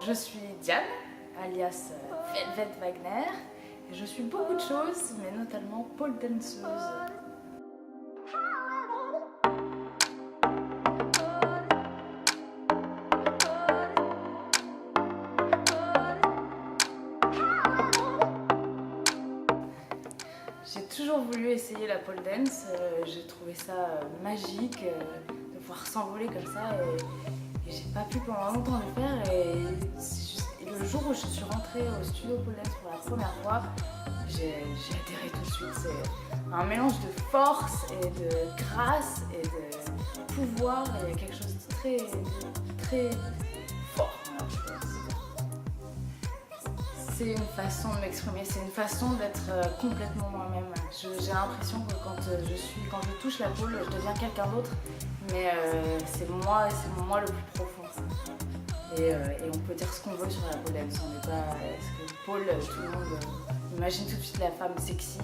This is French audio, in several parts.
Je suis Diane, alias Velvet Wagner, et je suis beaucoup de choses, mais notamment pole danceuse. J'ai toujours voulu essayer la pole dance, j'ai trouvé ça magique de pouvoir s'envoler comme ça et j'ai pas pu pendant longtemps le faire et le jour où je suis rentrée au studio pole dance pour la première fois, j'ai adhéré tout de suite. C'est un mélange de force et de grâce et de pouvoir, et il y a quelque chose de très fort. C'est une façon de m'exprimer, c'est une façon d'être complètement moi-même. J'ai l'impression que quand je touche la pole, je deviens quelqu'un d'autre, mais c'est mon moi le plus profond. Et on peut dire ce qu'on veut sur la pole dance, on n'est pas... Parce que pole, tout le monde imagine tout de suite la femme sexy,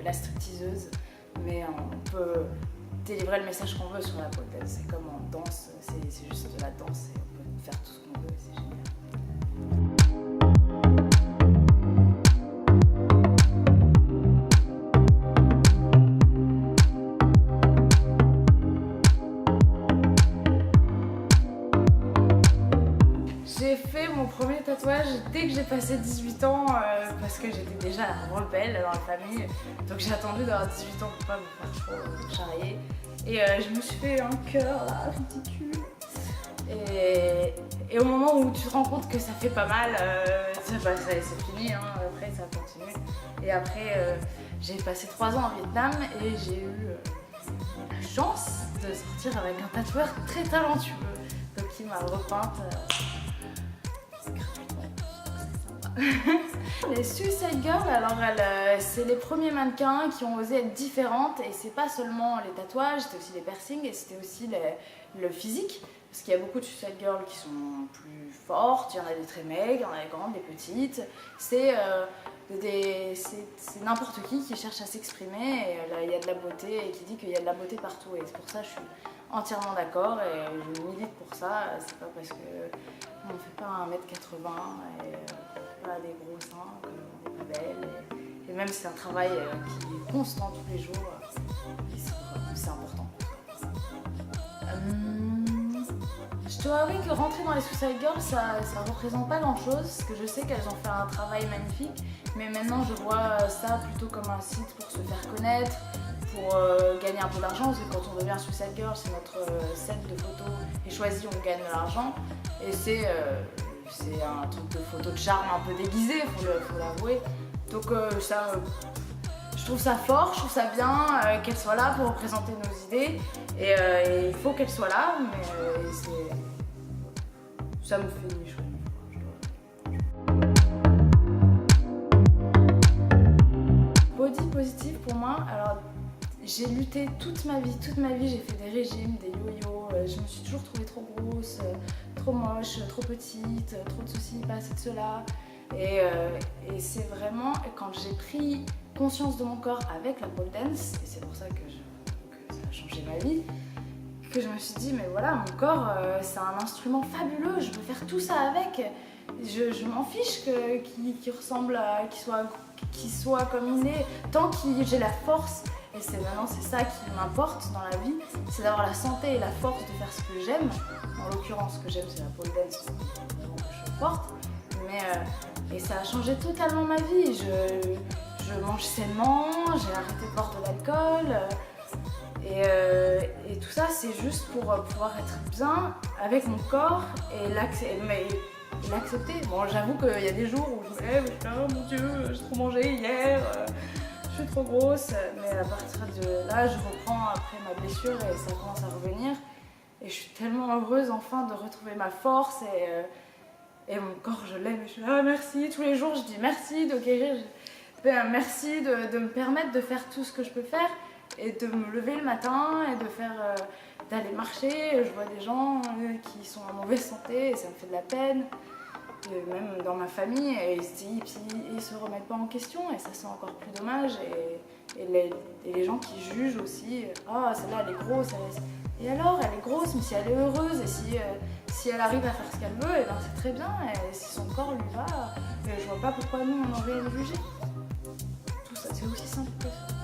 la stripteaseuse, mais on peut délivrer le message qu'on veut sur la pole dance. C'est comme en danse, c'est juste de la danse et on peut faire tout ce qu'on veut, c'est génial. J'ai fait mon premier tatouage dès que j'ai passé 18 ans parce que j'étais déjà rebelle dans la famille. Donc j'ai attendu d'avoir 18 ans pour pas me faire trop charrier. Et je me suis fait un cœur là, ridicule. Et au moment où tu te rends compte que ça fait pas mal, c'est fini, hein, après ça continue. Et après j'ai passé 3 ans en Vietnam et j'ai eu la chance de sortir avec un tatoueur très talentueux. Donc il m'a repeinte. Les Suicide Girls, alors c'est les premiers mannequins qui ont osé être différentes et c'est pas seulement les tatouages, c'était aussi les piercings et c'était aussi le physique parce qu'il y a beaucoup de Suicide Girls qui sont plus fortes, il y en a des très maigres, il y en a des grandes, des petites, c'est n'importe qui cherche à s'exprimer et là il y a de la beauté et qui dit qu'il y a de la beauté partout et c'est pour ça que je suis entièrement d'accord et je milite pour ça, c'est pas parce qu'on ne fait pas 1m80 et pas des gros seins, qu'on est pas belle et même si c'est un travail qui est constant tous les jours, c'est important. Je dois avouer que rentrer dans les Suicide Girls, ça représente pas grand chose, parce que je sais qu'elles ont fait un travail magnifique, mais maintenant je vois ça plutôt comme un site pour se faire connaître, pour gagner un peu d'argent, parce que quand on devient Suicide Girl, c'est notre set de photos et choisi, on gagne de l'argent, et c'est un truc de photo de charme un peu déguisé, faut l'avouer. Donc je trouve ça fort, je trouve ça bien qu'elle soit là pour représenter nos idées et il faut qu'elle soit là, mais ça me fait ni chaud ni froid. Body positive pour moi, alors j'ai lutté toute ma vie j'ai fait des régimes, des yo-yo, je me suis toujours trouvée trop grosse, trop moche, trop petite, trop de ceci, pas assez de cela. Et c'est vraiment quand j'ai pris conscience de mon corps avec la pole dance, et c'est pour ça que ça a changé ma vie, que je me suis dit mais voilà, mon corps c'est un instrument fabuleux, je peux faire tout ça avec. Je m'en fiche qu'il ressemble à, qu'il soit comme il est, tant que j'ai la force. Et maintenant c'est ça qui m'importe dans la vie, c'est d'avoir la santé et la force de faire ce que j'aime. En l'occurrence, ce que j'aime c'est la pole dance, c'est vraiment que je suis forte. Et ça a changé totalement ma vie. Je mange sainement, j'ai arrêté de boire de l'alcool. Et tout ça c'est juste pour pouvoir être bien avec mon corps et l'accepter. Bon, j'avoue qu'il y a des jours où je me lève et je dis oh mon dieu, j'ai trop mangé hier. Je suis trop grosse, mais à partir de là, je reprends après ma blessure et ça commence à revenir. Et je suis tellement heureuse enfin de retrouver ma force et mon corps, je l'aime. Je suis là, ah, merci. Tous les jours, je dis merci de guérir. Merci de me permettre de faire tout ce que je peux faire et de me lever le matin et d'aller marcher. Je vois des gens qui sont en mauvaise santé et ça me fait de la peine. Même dans ma famille, et ils se remettent pas en question et ça c'est encore plus dommage et les gens qui jugent aussi, ah celle-là elle est grosse, Et alors, elle est grosse, mais si elle est heureuse et si elle arrive à faire ce qu'elle veut, et ben c'est très bien. Et si son corps lui va, je vois pas pourquoi nous on aurait à le juger. Tout ça, c'est aussi simple que ça.